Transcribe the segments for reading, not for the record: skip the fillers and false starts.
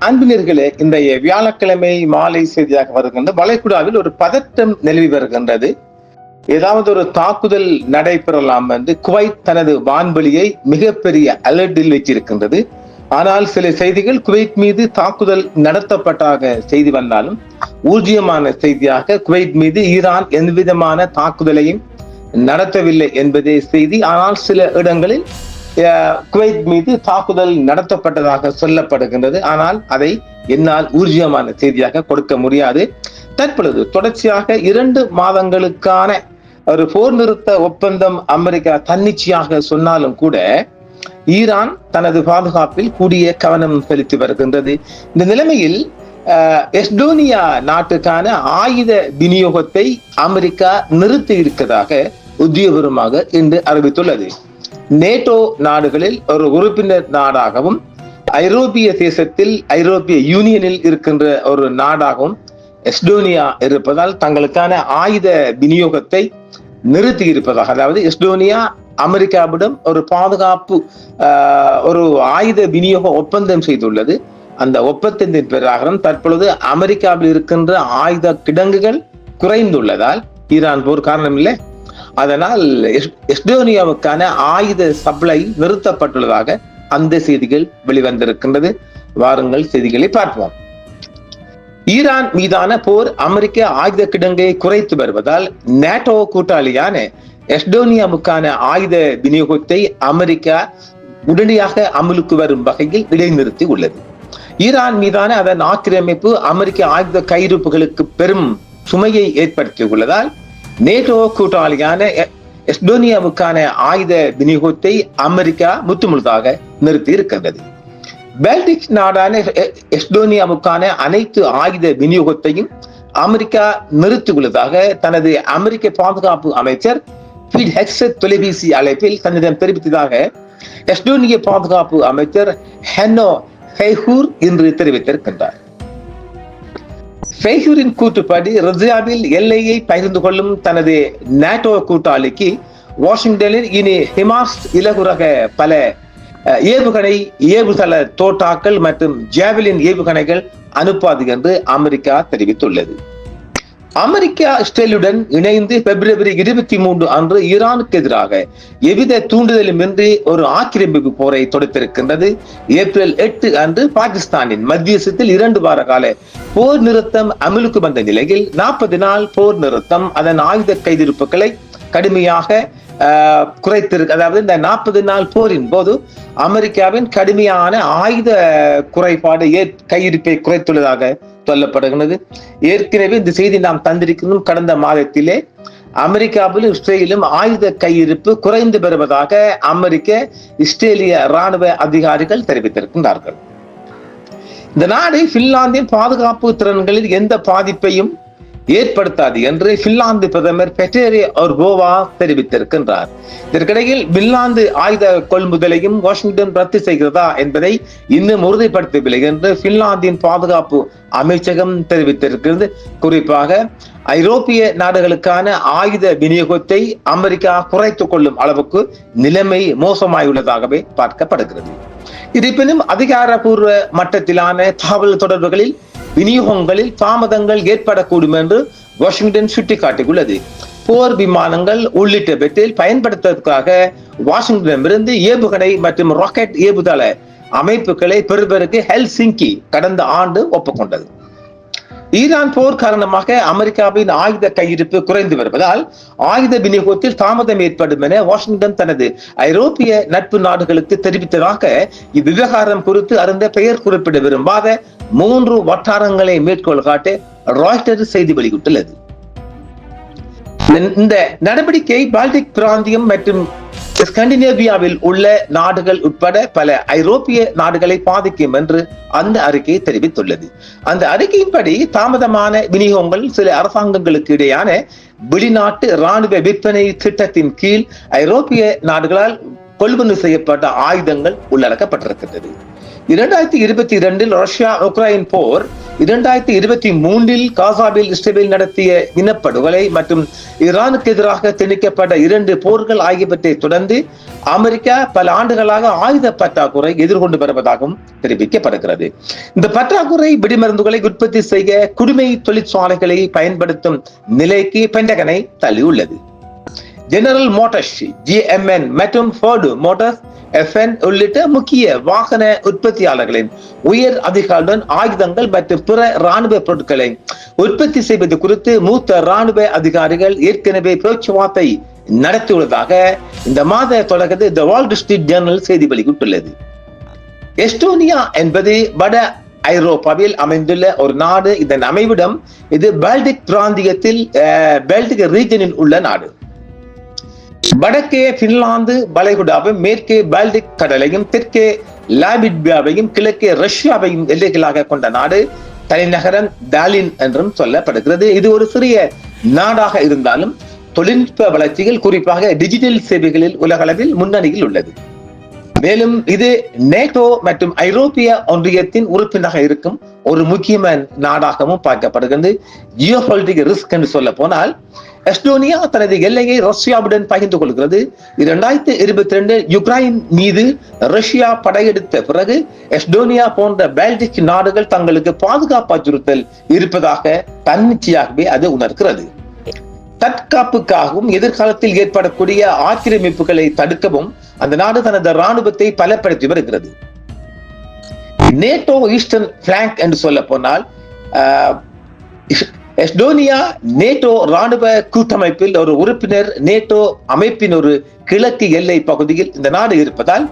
அன்பினர்களே, இன்றைய வியாழக்கிழமை மாலை செய்தியாக வருகின்ற வளைகுடாவில் ஒரு பதட்டம் நிலவி வருகின்றது. ஏதாவது ஒரு தாக்குதல் நடைபெறலாம் என்று குவைத் தனது வான்வெளியை மிகப்பெரிய அலர்ட்டில் வைத்திருக்கின்றது. ஆனால் சில செய்திகள் குவைத் மீது தாக்குதல் நடத்தப்பட்டதாக செய்தி வந்தாலும் ஊர்ஜியமான செய்தியாக குவைத் மீது ஈரான் எந்தவிதமான தாக்குதலையும் நடத்தவில்லை என்பதே செய்தி. ஆனால் சில இடங்களில் குவைத் மீது தாக்குதல் நடத்தப்பட்டதாக சொல்லப்படுகின்றது. ஆனால் அதை என்னால் ஊர்ஜியமான செய்தியாக கொடுக்க முடியாது. தற்பொழுது தொடர்ச்சியாக 2 மாதங்களுக்கான ஒரு போர் நிறுத்த ஒப்பந்தம் அமெரிக்கா தன்னிச்சையாக சொன்னாலும் கூட ஈரான் தனது பாதுகாப்பில் கூடிய கவனம் செலுத்தி வருகின்றது. இந்த நிலைமையில் எஸ்டோனியா நாட்டுக்கான ஆயுத விநியோகத்தை அமெரிக்கா நிறுத்தி இருக்கிறதாக உத்தியோகபூர்வமாக இன்று அறிவித்துள்ளது. நேட்டோ நாடுகளில் ஒரு உறுப்பினர் நாடாகவும் ஐரோப்பிய தேசத்தில் ஐரோப்பிய யூனியனில் இருக்கின்ற ஒரு நாடாகவும் எஸ்டோனியா இருப்பதால் தங்களுக்கான ஆயுத விநியோகத்தை நிறுத்தி இருப்பதாக, அதாவது எஸ்டோனியா அமெரிக்காவிடம் ஒரு பாதுகாப்பு ஒரு ஆயுத விநியோக ஒப்பந்தம் செய்துள்ளது. அந்த ஒப்பந்தத்தின் பிரகாரம் தற்பொழுது அமெரிக்காவில் இருக்கின்ற ஆயுத கிடங்குகள் குறைந்துள்ளதால் ஈரான் போர் காரணம் இல்லை, அதனால் எஸ்டோனியாவுக்கான ஆயுத சப்ளை நிறுத்தப்பட்டுள்ளதாக அந்த செய்திகள் வெளிவந்திருக்கின்றது. வாருங்கள் செய்திகளை பார்ப்போம். ஈரான் மீதான போர் அமெரிக்க ஆயுத கிடங்கை குறைத்து வருவதால் நேட்டோ கூட்டாளியான எஸ்டோனியாவுக்கான ஆயுத விநியோகத்தை அமெரிக்கா உடனடியாக அமலுக்கு வரும் வகையில் இடைநிறுத்தி உள்ளது. ஈரான் மீதான அதன் ஆக்கிரமிப்பு அமெரிக்க ஆயுத கையிருப்புகளுக்கு பெரும் சுமையை ஏற்படுத்தி உள்ளதால் நேட்டோ கூட்டாளியான எஸ்டோனியாவுக்கான ஆயுத விநியோகத்தை அமெரிக்கா முற்றுமுழுதாக நிறுத்தி இருக்கின்றது. பால்டிக் நாடான எஸ்டோனியாவுக்கான அனைத்து ஆயுத விநியோகத்தையும் அமெரிக்கா நிறுத்தியுள்ளதாக தனது அமெரிக்க பாதுகாப்பு அமைச்சர் பீட் ஹெக்ஸட் தொலைபேசி அழைப்பில் தன்னிடம் தெரிவித்ததாக எஸ்டோனிய பாதுகாப்பு அமைச்சர் ஹென்னோ ஃபெய்ஹூர் இன்று தெரிவித்திருக்கின்றார். ஃபெய்ஹூரின் கூற்றுப்படி ரஷ்யாவில் எல்லையை பகிர்ந்து கொள்ளும் தனது நேட்டோ கூட்டாளிக்கு வாஷிங்டனில் இனி ஹிமாஸ் இலகுரக பல ஏவுகணை ஏவுதள தோட்டாக்கள் மற்றும் ஜாவலின் ஏவுகணைகள் அனுப்பாது என்று அமெரிக்கா தெரிவித்துள்ளது. அமெரிக்கா இஸ்ரேலுடன் இணைந்து பிப்ரவரி 23 அன்று ஈரானுக்கு எதிராக எவ்வித தூண்டுதலுமின்றி ஒரு ஆக்கிரமிப்பு போரை தொடுத்திருக்கின்றது. ஏப்ரல் 8 அன்று பாகிஸ்தானின் மத்தியஸ்தத்தில் 2 வார கால போர் நிறுத்தம் அமலுக்கு வந்த நிலையில் 40 நாள் போர் நிறுத்தம் அதன் ஆயுத கைதிருப்புகளை கடுமையாக குறைத்திருக்கு. அதாவது இந்த 40 நாள் போரின் போது அமெரிக்காவின் கடுமையான ஆயுத குறைபாடு கையிருப்பை குறைத்துள்ளதாக சொல்லப்படுகிறது. ஏற்கனவே இந்த செய்தி நாம் தந்திருக்கிறோம். கடந்த மாதத்திலே அமெரிக்காவிலும் இஸ்ரேலிலும் ஆயுத கையிருப்பு குறைந்து வருவதாக அமெரிக்க இஸ்ரேலிய ராணுவ அதிகாரிகள் தெரிவித்திருக்கின்றார்கள். இந்த நாடு பின்லாந்தின் பாதுகாப்பு திறன்களில் எந்த பாதிப்பையும் ஏற்படுத்தாது என்று பின்லாந்து பிரதமர் பெட்டேரி ஓர்போவா தெரிவித்திருக்கின்றார். இதற்கிடையில் பின்லாந்து ஆயுத கொள்முதலையும் வாஷிங்டன் ரத்து செய்கிறதா என்பதை இன்னும் உறுதிப்படுத்தவில்லை என்று பின்லாந்தின் பாதுகாப்பு அமைச்சகம் தெரிவித்திருக்கிறது. குறிப்பாக ஐரோப்பிய நாடுகளுக்கான ஆயுத விநியோகத்தை அமெரிக்கா குறைத்துக் கொள்ளும் அளவுக்கு நிலைமை மோசமாயுள்ளதாகவே பார்க்கப்படுகிறது. இருப்பினும் அதிகாரப்பூர்வ மட்டத்திலான தகவல் தொடர்புகளில் விநியோகங்களில் தாமதங்கள் ஏற்படக்கூடும் என்று வாஷிங்டன் சுட்டிக்காட்டியுள்ளது. போர் விமானங்கள் உள்ளிட்டவற்றில் பயன்படுத்துவதற்காக வாஷிங்டனிடமிருந்து ஏவுகணை மற்றும் ராக்கெட் ஏவுதள அமைப்புகளை பெறுவதற்கு ஹெல்சிங்கி கடந்த ஆண்டு ஒப்புக்கொண்டது. ஈரான் போர் காரணமாக அமெரிக்காவின் ஆயுத கையிருப்பு குறைந்து வருவதால் ஆயுத விநியோகத்தில் தாமதம் ஏற்படும் என வாஷிங்டன் தனது ஐரோப்பிய நட்பு நாடுகளுக்கு தெரிவித்ததாக இவ்விவகாரம் குறித்து அறிந்த பெயர் குறிப்பிட விரும்பாத 3 வட்டாரங்களை மேற்கோள் காட்டி ராய்ட்டர் செய்தி வெளியிட்டுள்ளது. இந்த நடவடிக்கை பால்டிக் பிராந்தியம் மற்றும் ஸ்காண்டினேவியாவில் உள்ள நாடுகள் உட்பட பல ஐரோப்பிய நாடுகளை பாதிக்கும் என்று அந்த அறிக்கை தெரிவித்துள்ளது. அந்த அறிக்கையின்படி தாமதமான விநியோகங்கள் சில அரசாங்கங்களுக்கு இடையான வெளிநாட்டு ராணுவ விற்பனை திட்டத்தின் கீழ் ஐரோப்பிய நாடுகளால் கொள்வனவு செய்யப்பட்ட ஆயுதங்கள் உள்ளடக்கப்பட்டிருக்கிறது. 2022 ரஷ்யா உக்ரைன் போர் 2023 காசாவில் இஸ்ரேல் நடத்திய இனப்படுகொலை மற்றும் ஈரானுக்கு எதிராக திணிக்கப்பட்ட 2 போர்கள் ஆகியவற்றை தொடர்ந்து அமெரிக்கா பல ஆண்டுகளாக ஆயுத பற்றாக்குறை எதிர்கொண்டு வருவதாகவும் தெரிவிக்கப்படுகிறது. இந்த பற்றாக்குறை வெடிமருந்துகளை உற்பத்தி செய்ய குடிமை தொழிற்சாலைகளை பயன்படுத்தும் நிலைக்கு பென்டகனை தள்ளியுள்ளது. ஜெனரல் மோட்டார்ஸ் GMN மற்றும் ஃபோர்டு மோட்டார்ஸ் FN உள்ளிட்ட முக்கிய வாகன உற்பத்தியாளர்களின் உயர் அதிகாரிகளுடன் ஆயுதங்கள் மற்றும் பிற ராணுவ பொருட்களை உற்பத்தி செய்வது குறித்து மூத்த ராணுவ அதிகாரிகள் ஏற்கனவே பேச்சுவார்த்தை நடத்தியுள்ளதாக இந்த மாத தொடக்கத்தில் தி வால் ஸ்ட்ரீட் ஜர்னல் செய்தி வெளியிட்டுள்ளது. எஸ்டோனியா என்பது வட ஐரோப்பாவில் அமைந்துள்ள ஒரு நாடு. இதன் அமைவிடம் இது பால்டிக் பிராந்தியத்தில் பால்டிக் ரீஜனில் உள்ள நாடு. வடக்கே பின்லாந்து வளைகுடாவும், மேற்கே பால்டிக் கடலையும், தெற்கே லாட்வியாவையும், கிழக்கே ரஷ்யாவையும் எல்லைகளாக கொண்ட நாடு. தலைநகரம் டாலின் என்றும் சொல்லப்படுகிறது. இது ஒரு சிறிய நாடாக இருந்தாலும் தொழில்நுட்ப வளர்ச்சிகள், குறிப்பாக டிஜிட்டல் சேவைகளில் உலகளவில் முன்னணியில் உள்ளது. மேலும் இது நேட்டோ மற்றும் ஐரோப்பிய ஒன்றியத்தின் உறுப்பினராக இருக்கும் ஒரு முக்கியமான நாடாகவும் பார்க்கப்படுகிறது. ஜியோபாலிட்டிக் ரிஸ்க் என்று சொல்ல போனால் எஸ்டோனியா தனது எல்லையை ரஷ்யாவுடன் பகிர்ந்து கொள்கிறது. 2022 யுக்ரைன் மீது ரஷ்யா படையெடுத்த பிறகு எஸ்டோனியா போன்ற பால்டிக் நாடுகள் தங்களுக்கு பாதுகாப்பு அச்சுறுத்தல் இருப்பதாக தன்னிச்சையாகவே அது உணர்கிறது. தற்காப்புக்காகவும் எதிர்காலத்தில் ஏற்படக்கூடிய ஆக்கிரமிப்புகளை தடுக்கவும் அந்த நாடு தனது ராணுவத்தை பலப்படுத்தி வருகிறது. நேட்டோ ஈஸ்டர்ன் பிளாங்க் என்று சொல்ல போனால் எஸ்டோனியா நேட்டோ ராணுவ கூட்டமைப்பில் ஒரு உறுப்பினர். நேட்டோ அமைப்பின் ஒரு கிழக்கு எல்லை பகுதியில் இந்த நாடு இருப்பதால்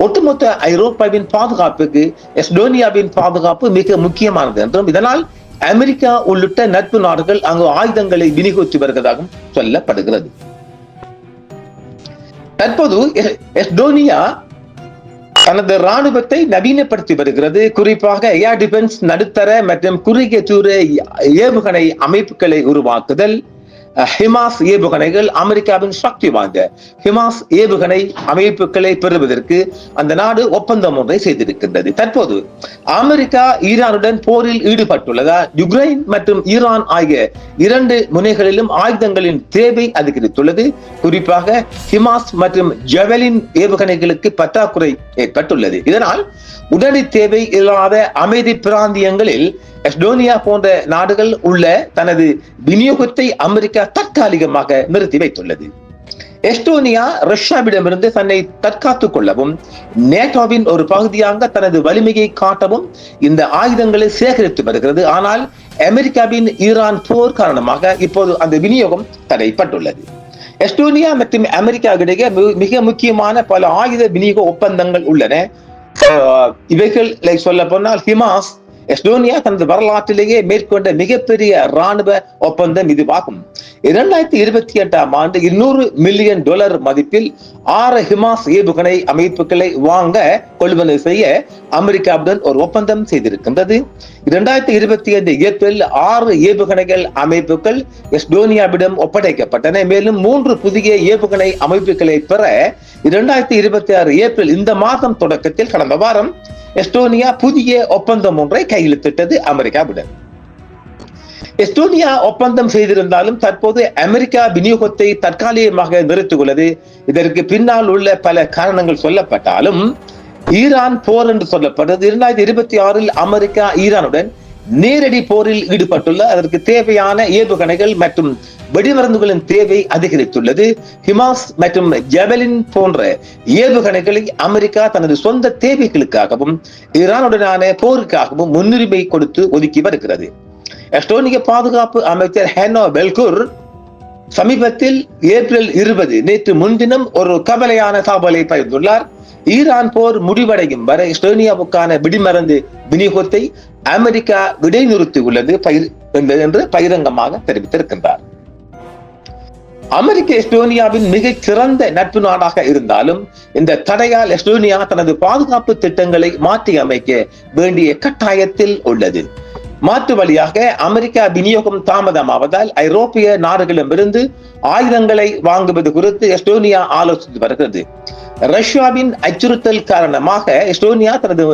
ஒட்டுமொத்த ஐரோப்பாவின் பாதுகாப்புக்கு எஸ்டோனியாவின் பாதுகாப்பு மிக முக்கியமானது என்றும், இதனால் அமெரிக்கா உள்ளிட்ட நட்பு நாடுகள் அங்கு ஆயுதங்களை விநியோகித்து வருவதாகவும் சொல்லப்படுகிறது. தற்போது எஸ்டோனியா தனது ராணுவத்தை நவீனப்படுத்தி வருகிறது. குறிப்பாக ஏர் டிஃபென்ஸ், நடுத்தர மற்றும் குறுகிய தூர ஏவுகணை அமைப்புகளை உருவாக்குதல். ஹிமாஸ் ஏவுகணைகள், அமெரிக்காவின் சக்தி வாய்ந்த ஹிமாஸ் ஏவுகணை அமைப்புகளை பெறுவதற்கு அந்த நாடு ஒப்பந்தம் ஒன்றை செய்திருக்கின்றது. தற்போது அமெரிக்கா ஈரானுடன் போரில் ஈடுபட்டுள்ளதால் யுக்ரைன் மற்றும் ஈரான் ஆகிய 2 முனைகளிலும் ஆயுதங்களின் தேவை அதிகரித்துள்ளது. குறிப்பாக ஹிமாஸ் மற்றும் ஜெவலின் ஏவுகணைகளுக்கு பற்றாக்குறை ஏற்பட்டுள்ளது. இதனால் உடனடி தேவை இல்லாத அமைதி பிராந்தியங்களில் எஸ்டோனியா போன்ற நாடுகள் உள்ள தனது விநியோகத்தை அமெரிக்கா தற்காலிகமாக நிறுத்தி வைத்துள்ளது. எஸ்டோனியா ரஷ்யாவிடமிருந்து தன்னை தற்காத்துக் கொள்ளவும் நேட்டோவின் ஒரு பகுதியாக தனது வலிமையை காட்டவும் இந்த ஆயுதங்களை சேகரித்து வருகிறது. ஆனால் அமெரிக்காவின் ஈரான் போர் காரணமாக இப்போது அந்த விநியோகம் தடைப்பட்டுள்ளது. எஸ்டோனியா மற்றும் அமெரிக்கா இடையே மிக முக்கியமான பல ஆயுத விநியோக ஒப்பந்தங்கள் உள்ளன. இவைகள் சொல்ல போனால் ஹிமாஸ் எஸ்டோனியா தனது வரலாற்றிலேயே மேற்கொண்ட மிகப்பெரிய ராணுவ ஒப்பந்தம் இதுவாகும். 2028ஆம் ஆண்டு $200 மில்லியன் மதிப்பில் 6 ஹிமாஸ் ஏவுகணை அமைப்புகளை வாங்க கொள்வனவு செய்ய அமெரிக்காவுடன் ஒரு ஒப்பந்தம் செய்திருக்கின்றது. 2025 ஏப்ரல் 6 ஏவுகணைகள் அமைப்புகள் எஸ்டோனியாவிடம் ஒப்படைக்கப்பட்டன. மேலும் 3 புதிய ஏவுகணை அமைப்புகளை பெற 2026 ஏப்ரல் இந்த மாதம் தொடக்கத்தில் கடந்த வாரம் எஸ்டோனியா புதிய ஒப்பந்தம் ஒன்றை கையெழுத்திட்டது அமெரிக்காவுடன். எஸ்டோனியா ஒப்பந்தம் செய்திருந்தாலும் தற்போது அமெரிக்கா விநியோகத்தை தற்காலிகமாக நிறுத்தியுள்ளது. இதற்கு பின்னால் உள்ள பல காரணங்கள் சொல்லப்பட்டாலும் ஈரான் போர் என்று சொல்லப்பட்டது. 2026 அமெரிக்கா ஈரானுடன் நேரடி போரில் ஈடுபட்டுள்ள அதற்கு தேவையான ஏவுகணைகள் மற்றும் வெடிமருந்துகளின் தேவை அதிகரித்துள்ளது. ஹிமாஸ் மற்றும் ஜெவலின் போன்ற ஏவுகணைகளை அமெரிக்கா தனது சொந்த தேவைகளுக்காகவும் ஈரானுடனான போருக்காகவும் முன்னுரிமை கொடுத்து ஒதுக்கி வருகிறது. எஸ்டோனிய பாதுகாப்பு அமைச்சர் ஹெனோ பெல்குர் சமீபத்தில் ஏப்ரல் 20 நேற்று முன்தினம் ஒரு கவலையான தகவலை பகிர்ந்துள்ளார். ஈரான் போர் முடிவடையும் வரை எஸ்டோனியாவுக்கான வெடிமருந்து விநியோகத்தை அமெரிக்கா இடைநிறுத்தியுள்ளது என்று பகிரங்கமாக தெரிவித்திருக்கின்றார். அமெரிக்க எஸ்டோனியாவின் மிகச் சிறந்த நட்பு நாடாக இருந்தாலும் இந்த தடையால் எஸ்டோனியா தனது பாதுகாப்பு திட்டங்களை மாற்றி அமைக்க வேண்டிய கட்டாயத்தில் உள்ளது. மாற்று வழியாக அமெரிக்கா விநியோகம் தாமதமாவதால் ஐரோப்பிய நாடுகளிடமிருந்து ஆயுதங்களை வாங்குவது குறித்து எஸ்டோனியா ஆலோசித்து வருகிறது. ரஷ்யாவின் அச்சுறுத்தல் காரணமாக எஸ்டோனியா தனது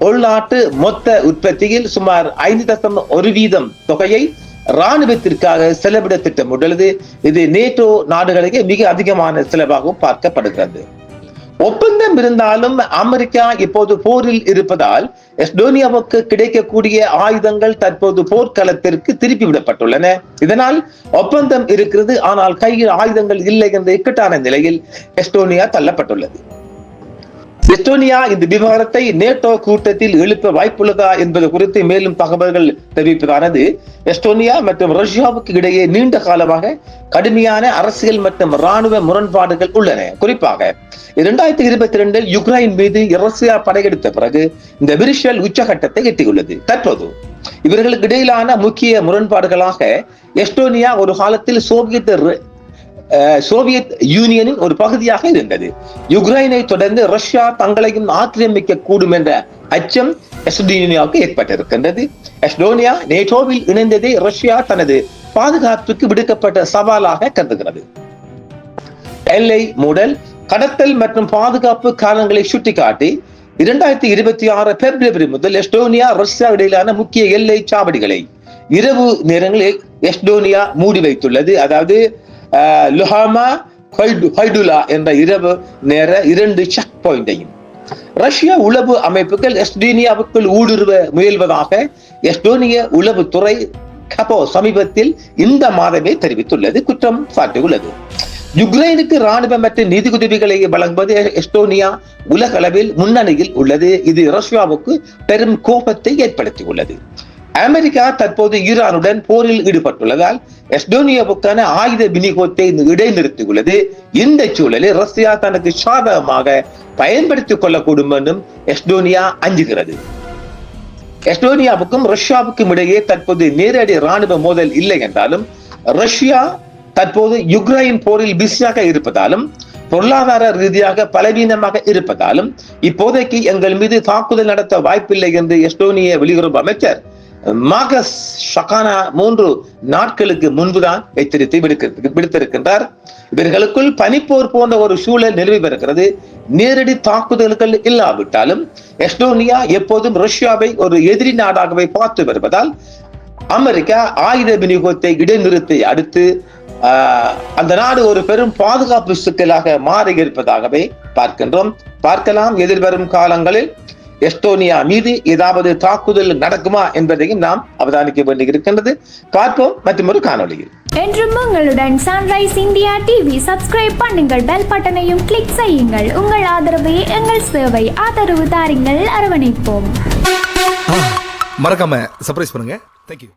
உள்நாட்டு மொத்த உற்பத்தியில் சுமார் 5.1% தொகையை இராணுவத்திற்காக செலவிட திட்டமிட்டுள்ளது. இது நேட்டோ நாடுகளுக்கு மிக அதிகமான செலவாகவும் பார்க்கப்படுகிறது. ஒப்பந்தம் இருந்தாலும் அமெரிக்கா இப்போது போரில் இருப்பதால் எஸ்டோனியாவுக்கு கிடைக்கக்கூடிய ஆயுதங்கள் தற்போது போர்க்களத்திற்கு திருப்பி விடப்பட்டுள்ளன. இதனால் ஒப்பந்தம் இருக்கிறது, ஆனால் கையில் ஆயுதங்கள் இல்லை என்ற இக்கட்டான நிலையில் எஸ்டோனியா தள்ளப்பட்டுள்ளது. எஸ்டோனியா இந்த விவகாரத்தை நேட்டோ கூட்டத்தில் எழுப்ப வாய்ப்புள்ளதா என்பது குறித்து மேலும் தகவல்கள் தெரிவிப்பதானது, எஸ்டோனியா மற்றும் ரஷ்யாவுக்கு இடையே நீண்ட காலமாக கடுமையான அரசியல் மற்றும் இராணுவ முரண்பாடுகள் உள்ளன. குறிப்பாக 2022 யுக்ரைன் மீது ரஷ்யா படையெடுத்த பிறகு இந்த விரிசல் உச்சகட்டத்தை எட்டியுள்ளது. தற்போது இவர்களுக்கு இடையிலான முக்கிய முரண்பாடுகளாக எஸ்டோனியா ஒரு காலத்தில் சோவியத் யூனியனின் ஒரு பகுதியாக இருந்தது. யுக்ரைனை தொடர்ந்து ரஷ்யா தங்களையும் ஆக்கிரமிக்க கூடும் என்ற அச்சம் எஸ்டோனியாவுக்கு ஏற்பட்டிருக்கின்றது. எஸ்டோனியா நேட்டோவில் இணைந்ததை ரஷ்யா தனது பாதுகாப்புக்கு விடுக்கப்பட்ட சவாலாக கருதுகிறது. எல்லை மூடல், கடத்தல் மற்றும் பாதுகாப்பு காரணங்களை சுட்டிக்காட்டி 2026 பிப்ரவரி முதல் எஸ்டோனியா ரஷ்யா இடையிலான முக்கிய எல்லை சாவடிகளை இரவு நேரங்களில் எஸ்டோனியா மூடி வைத்துள்ளது. அதாவது லுஹாமா ஹைடுலா என்ற இரவு நேர 2 செக் பாயிண்டையும் ரஷ்ய உளவு அமைப்புகள் எஸ்டோனியாவுக்குள் ஊடுருவ முயல்வதாக எஸ்டோனிய உளவுத்துறை கபோ சமீபத்தில் இந்த மாதமே தெரிவித்துள்ளது, குற்றம் சாட்டியுள்ளது. யுக்ரைனுக்கு ராணுவ மற்றும் நிதி உதவிகளை வழங்குவது எஸ்டோனியா உலக அளவில் முன்னணியில் உள்ளது. இது ரஷ்யாவுக்கு பெரும் கோபத்தை ஏற்படுத்தியுள்ளது. அமெரிக்கா தற்போது ஈரானுடன் போரில் ஈடுபட்டுள்ளதால் எஸ்டோனியாவுக்கான ஆயுத விநியோகத்தை இடைநிறுத்தியுள்ளது. இந்த சூழலில் ரஷ்யா தனக்கு சாதகமாக பயன்படுத்திக் கொள்ளக்கூடும் என்றும் எஸ்டோனியா அஞ்சுகிறது. எஸ்டோனியாவுக்கும் ரஷ்யாவுக்கும் இடையே தற்போது நேரடி ராணுவ மோதல் இல்லை என்றாலும் ரஷ்யா தற்போது யுக்ரைன் போரில் பிஸியாக இருப்பதாலும் பொருளாதார ரீதியாக பலவீனமாக இருப்பதாலும் இப்போதைக்கு எங்கள் மீது தாக்குதல் நடத்த வாய்ப்பில்லை என்று எஸ்டோனிய வெளியுறவு அமைச்சர் மாகஸ் ஷகானா 3 நாட்களுக்கு முன்புதான் எச்சரித்தை விடுத்திருக்கின்றார். இவர்களுக்குள் பனிப்போர் போன்ற ஒரு சூழல் நிலவி வருகிறது. நேரடி தாக்குதல்கள் இல்லாவிட்டாலும் எஸ்டோனியா எப்போதும் ரஷ்யாவை ஒரு எதிரி நாடாகவே பார்த்து வருவதால் அமெரிக்கா ஆயுத விநியோகத்தை இடைநிறுத்தி அடுத்து அந்த நாடு ஒரு பெரும் பாதுகாப்பு சிக்கலாக மாறி இருப்பதாகவே பார்க்கலாம். எதிர்வரும் காலங்களில் எஸ்டோனியா மீது ஏதாவது தாக்குதல் நடக்குமா என்பதையும் நாம் அவதானிக்க வேண்டியிருக்கின்றது. பார்ப்போம் மற்றும் ஒரு காணொளியில். என்றும் உங்களுடன் சன்ரைஸ் இந்தியா டிவி சப்ஸ்கிரைப் பண்ணுங்கள், பெல் பட்டனையும் கிளிக் செய்யுங்கள். உங்கள் ஆதரவே எங்கள் சேவை. ஆதரவு தாருங்கள், அரவணைப்போம். மறக்காம சர்ப்ரைஸ் பண்ணுங்க. தேங்க்யூ.